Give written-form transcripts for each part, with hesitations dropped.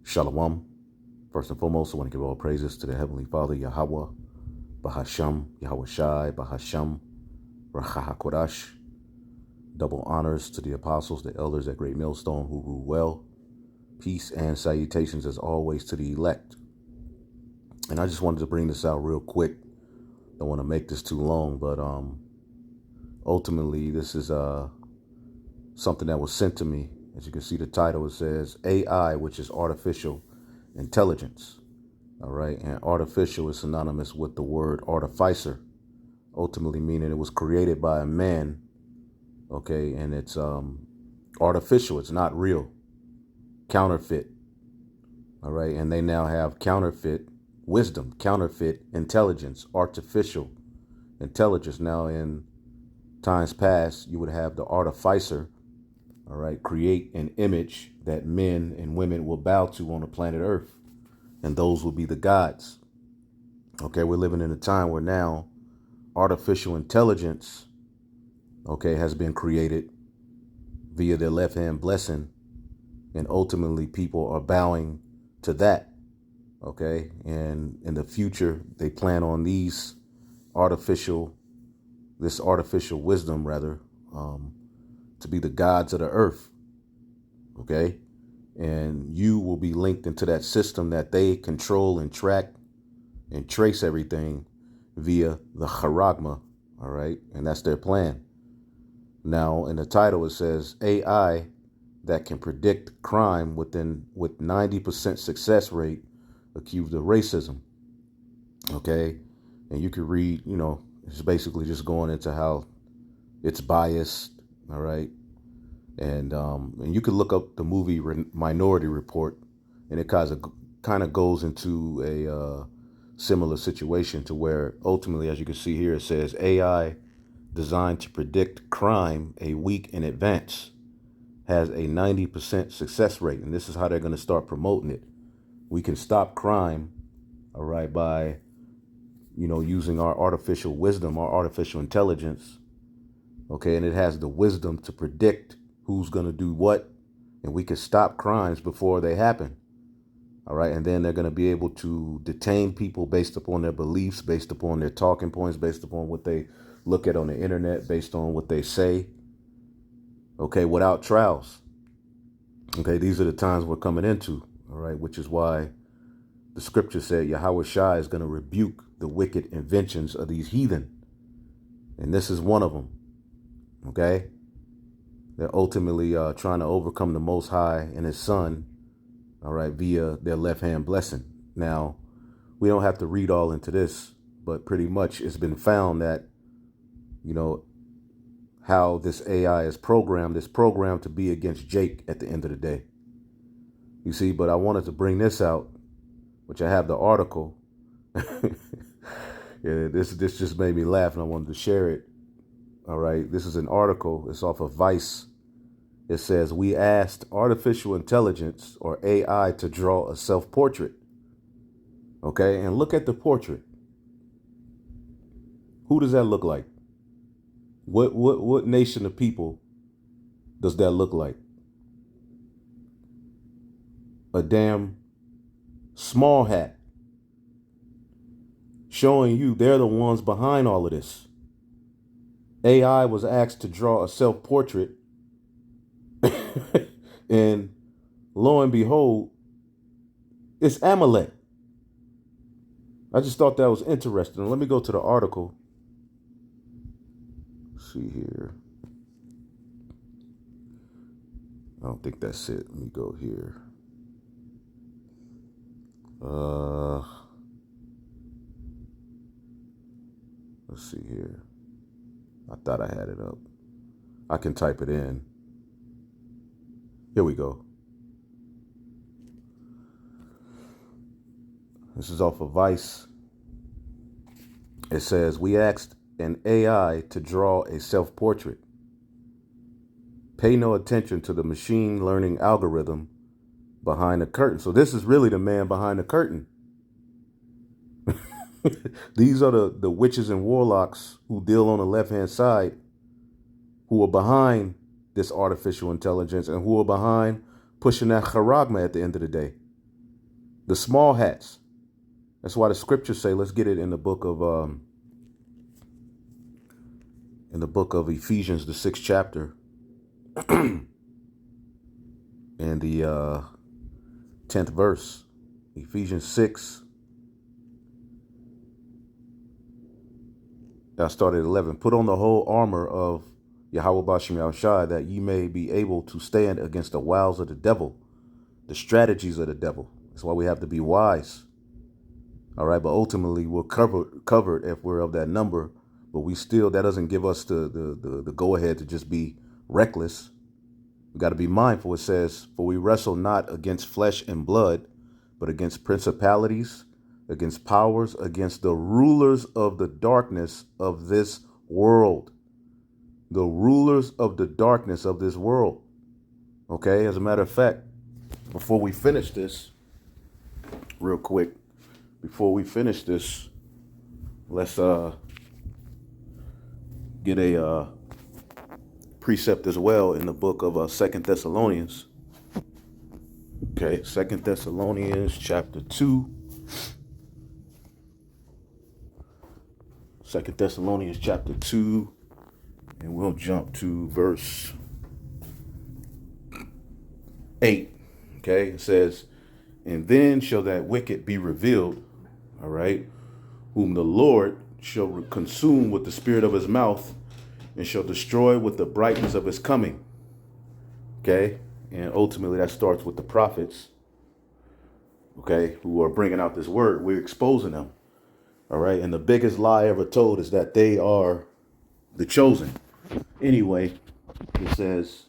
Shalom. First and foremost, I want to give all praises to the Heavenly Father, Yahweh, Bahasham, Yahweh Shai, Bahasham, Racha HaKodash. Double honors to the apostles, the elders at Great Millstone who rule well. Peace and salutations as always to the elect. And I just wanted to bring this out real quick. Don't want to make this too long, but ultimately this is something that was sent to me. As you can see the title, it says AI, which is artificial intelligence. All right, and artificial is synonymous with the word artificer, ultimately meaning it was created by a man. Okay, and it's artificial, it's not real, counterfeit. All right, and they now have counterfeit wisdom, counterfeit intelligence, artificial intelligence. Now in times past, you would have the artificer, all right, create an image that men and women will bow to on the planet Earth. And those will be the gods. Okay, we're living in a time where now artificial intelligence, okay, has been created via their left hand blessing. And ultimately people are bowing to that. Okay, and in the future, they plan on this artificial wisdom rather, to be the gods of the earth. Okay, and you will be linked into that system that they control and track and trace everything via the charagma. All right, and that's their plan. Now in the title it says AI that can predict crime with 90% success rate accused of racism. Okay, and you can read, it's basically just going into how it's biased. All right, and you could look up the movie Minority Report, and it kind of goes into a similar situation to where ultimately, as you can see here, it says AI designed to predict crime a week in advance has a 90% success rate, and this is how they're going to start promoting it. We can stop crime, all right, by using our artificial wisdom, our artificial intelligence. Okay, and it has the wisdom to predict who's going to do what, and we can stop crimes before they happen. All right, and then they're going to be able to detain people based upon their beliefs, based upon their talking points, based upon what they look at on the internet, based on what they say. Okay, without trials. Okay, these are the times we're coming into. All right, which is why the scripture said Yahweh Shai is going to rebuke the wicked inventions of these heathen. And this is one of them. Okay, they're ultimately trying to overcome the Most High and his son, all right, via their left hand blessing. Now, we don't have to read all into this, but pretty much it's been found that, how this AI is programmed to be against Jake at the end of the day. You see, but I wanted to bring this out, which I have the article. Yeah, this just made me laugh and I wanted to share it. All right, this is an article. It's off of Vice. It says, we asked artificial intelligence or AI to draw a self-portrait. Okay, and look at the portrait. Who does that look like? What nation of people does that look like? A damn small hat. Showing you they're the ones behind all of this. AI was asked to draw a self-portrait. And lo and behold, it's Amalek. I just thought that was interesting. Let me go to the article. Let's see here. I don't think that's it. Let me go here. Let's see here. I thought I had it up. I can type it in. Here we go. This is off of Vice. It says, we asked an AI to draw a self-portrait. Pay no attention to the machine learning algorithm behind the curtain. So this is really the man behind the curtain. These are the witches and warlocks who deal on the left-hand side, who are behind this artificial intelligence and who are behind pushing that charagma at the end of the day. The small hats. That's why the scriptures say, let's get it in the book of Ephesians, the 6th chapter, and the 10th verse. Ephesians 6. I started at 11. Put on the whole armor of Yahweh Bashim Yahushua, that ye may be able to stand against the wiles of the devil, the strategies of the devil. That's why we have to be wise. All right, but ultimately we're covered if we're of that number. But we still, that doesn't give us the go ahead to just be reckless. We got to be mindful. It says, for we wrestle not against flesh and blood, but against principalities, against powers, against the rulers of the darkness of this world. The rulers of the darkness of this world. Okay, as a matter of fact, before we finish this, real quick, let's get a precept as well in the book of 2 Thessalonians. Okay, 2 Thessalonians chapter 2. 2 Thessalonians chapter 2, and we'll jump to verse 8. Okay, it says, and then shall that wicked be revealed, all right, whom the Lord shall consume with the spirit of his mouth, and shall destroy with the brightness of his coming. Okay, and ultimately that starts with the prophets, okay, who are bringing out this word. We're exposing them. All right. And the biggest lie ever told is that they are the chosen. Anyway, it says,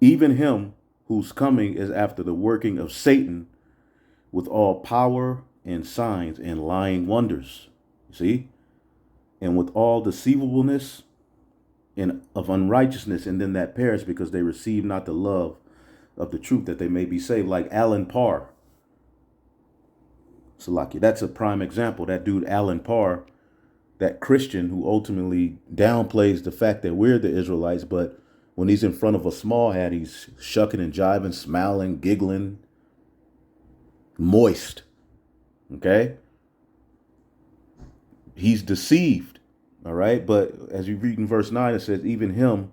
even him whose coming is after the working of Satan with all power and signs and lying wonders. See? And with all deceivableness and of unrighteousness in them that perish, because they receive not the love of the truth, that they may be saved. Like Alan Parr. Salaki. That's a prime example. That dude, Alan Parr, that Christian who ultimately downplays the fact that we're the Israelites, but when he's in front of a small hat, he's shucking and jiving, smiling, giggling, moist. Okay? He's deceived. All right? But as you read in verse 9, it says, even him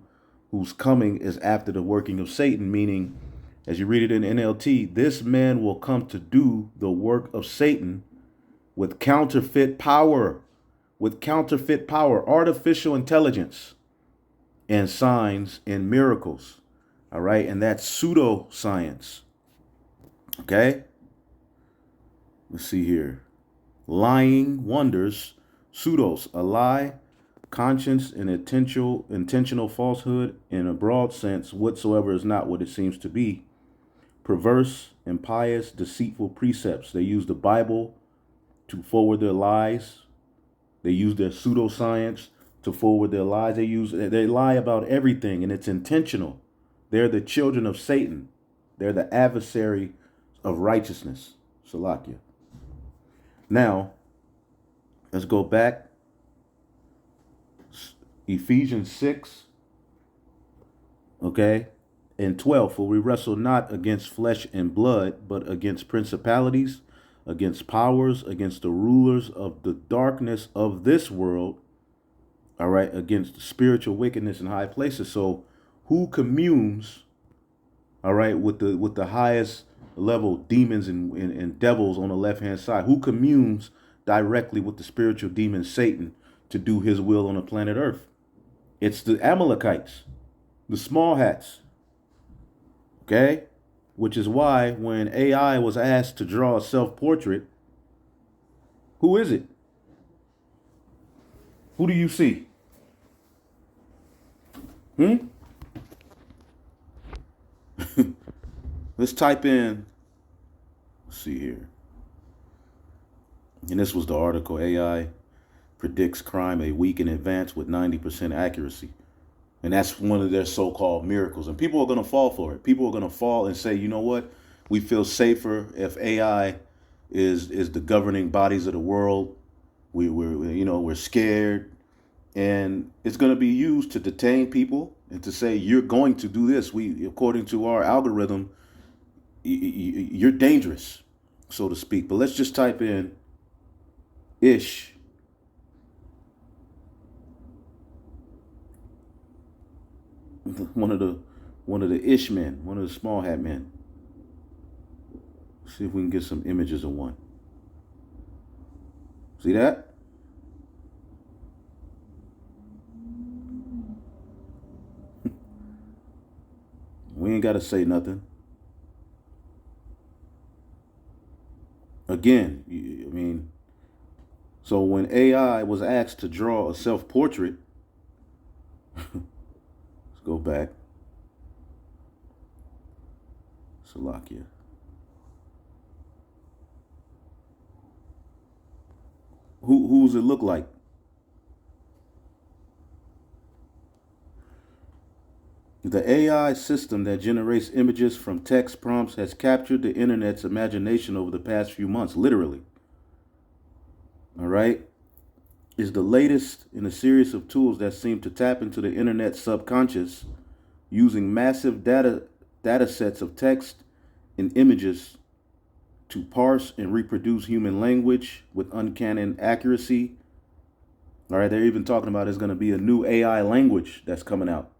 whose coming is after the working of Satan, meaning, as you read it in NLT, this man will come to do the work of Satan with counterfeit power, artificial intelligence, and signs and miracles. All right. And that's pseudoscience. Okay. Let's see here. Lying wonders, pseudos, a lie, conscience, and intentional falsehood in a broad sense whatsoever is not what it seems to be. Perverse, impious, deceitful precepts. They use the Bible to forward their lies. They use their pseudoscience to forward their lies. They lie about everything, and it's intentional. They're the children of Satan. They're the adversary of righteousness. Salakia. Now, let's go back. Ephesians 6. Okay. And 12, for we wrestle not against flesh and blood, but against principalities, against powers, against the rulers of the darkness of this world, all right, against spiritual wickedness in high places. So who communes, all right, with the highest level demons and devils on the left-hand side? Who communes directly with the spiritual demon Satan to do his will on the planet Earth? It's the Amalekites, the small hats. Okay, which is why when AI was asked to draw a self-portrait, who is it? Who do you see? Let's type in, let's see here. And this was the article, AI predicts crime a week in advance with 90% accuracy. And that's one of their so-called miracles. And people are going to fall for it. People are going to fall and say, you know what? We feel safer if AI is the governing bodies of the world. We're scared. And it's going to be used to detain people and to say, you're going to do this. According to our algorithm, you're dangerous, so to speak. But let's just type in Ish, one of the Ish men, one of the small hat men. See if we can get some images of one. See that? We ain't got to say nothing. Again, I mean, so when AI was asked to draw a self-portrait, let's go back. Salakia. Who's it look like? The AI system that generates images from text prompts has captured the internet's imagination over the past few months, literally. All right? Is the latest in a series of tools that seem to tap into the internet's subconscious using massive data sets of text and images to parse and reproduce human language with uncanny accuracy. All right, they're even talking about there's going to be a new AI language that's coming out.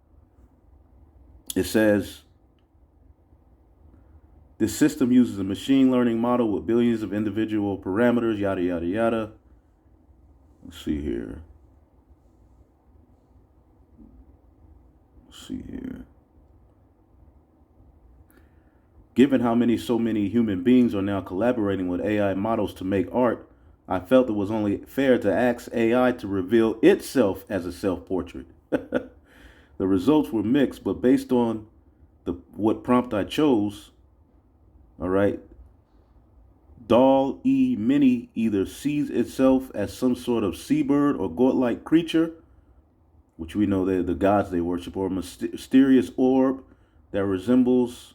It says this system uses a machine learning model with billions of individual parameters, yada, yada, yada. Let's see here. Given how so many human beings are now collaborating with AI models to make art, I felt it was only fair to ask AI to reveal itself as a self-portrait. The results were mixed, but based on what prompt I chose, all right, Doll-E-Mini either sees itself as some sort of seabird or godlike creature, which we know they're the gods they worship, or a mysterious orb that resembles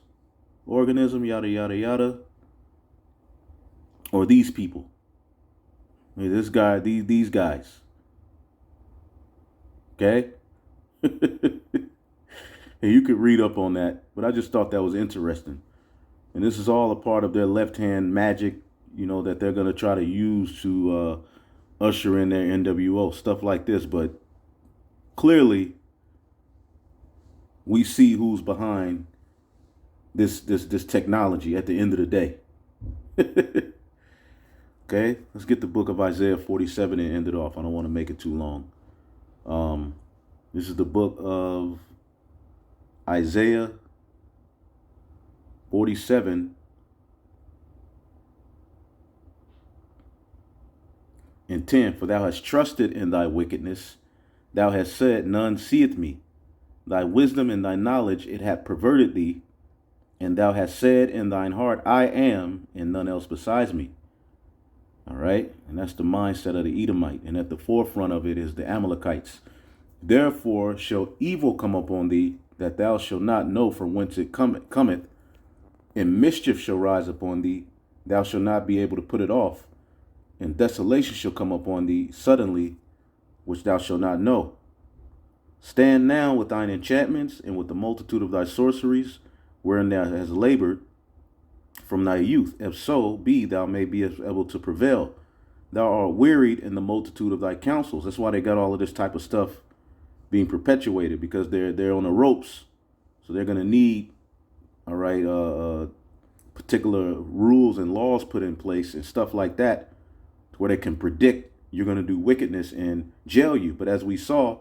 organism, yada, yada, yada, or these people. I mean, this guy, these guys. Okay? And you could read up on that, but I just thought that was interesting. And this is all a part of their left-hand magic, that they're going to try to use to usher in their NWO, stuff like this. But clearly, we see who's behind this technology at the end of the day. Okay, let's get the book of Isaiah 47 and end it off. I don't want to make it too long. This is the book of Isaiah 47 and 10. For thou hast trusted in thy wickedness, thou hast said, none seeth me. Thy wisdom and thy knowledge it hath perverted thee, and thou hast said in thine heart, I am, and none else besides me. All right, and that's the mindset of the Edomite, and at the forefront of it is the Amalekites. Therefore shall evil come upon thee, that thou shalt not know from whence it cometh, and mischief shall rise upon thee, thou shalt not be able to put it off, and desolation shall come upon thee suddenly, which thou shalt not know. Stand now with thine enchantments, and with the multitude of thy sorceries, wherein thou hast labored from thy youth, if so be thou may be able to prevail. Thou art wearied in the multitude of thy counsels. That's why they got all of this type of stuff being perpetuated, because they're on the ropes. So they're going to need, all right, particular rules and laws put in place and stuff like that, to where they can predict you're going to do wickedness and jail you. But as we saw,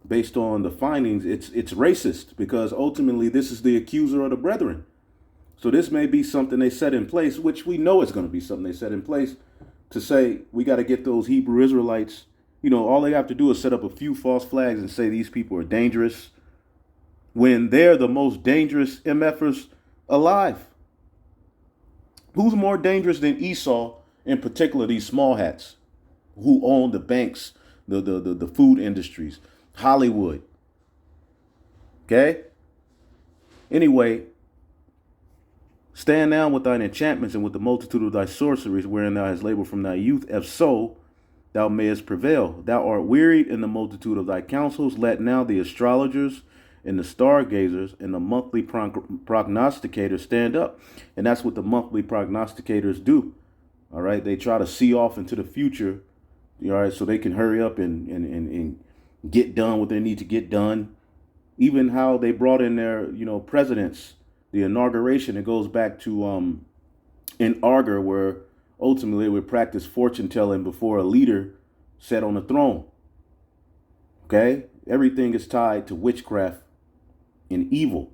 based on the findings, it's racist, because ultimately this is the accuser of the brethren. So this may be something they set in place, which we know it's going to be something they set in place to say we got to get those Hebrew Israelites. All they have to do is set up a few false flags and say these people are dangerous, when they're the most dangerous MFers alive. Who's more dangerous than Esau, in particular these small hats who own the banks, the food industries, Hollywood? Okay? Anyway, stand now with thine enchantments and with the multitude of thy sorceries, wherein thou hast labored from thy youth, if so thou mayest prevail. Thou art wearied in the multitude of thy counsels. Let now the astrologers and the stargazers and the monthly prognosticators stand up. And that's what the monthly prognosticators do. All right. They try to see off into the future. All right. So they can hurry up and get done what they need to get done. Even how they brought in their, presidents, the inauguration, it goes back to in Arger, where ultimately they would practice fortune telling before a leader sat on the throne. Okay? Everything is tied to witchcraft and evil.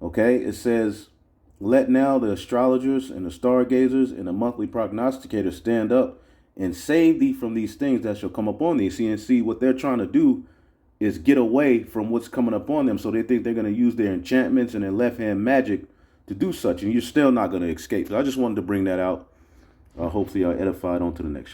Okay? It says, let now the astrologers and the stargazers and the monthly prognosticators stand up and save thee from these things that shall come upon thee. See, what they're trying to do is get away from what's coming upon them. So they think they're going to use their enchantments and their left hand magic to do such. And you're still not going to escape. So I just wanted to bring that out. Hopefully I'll edify it on to the next show.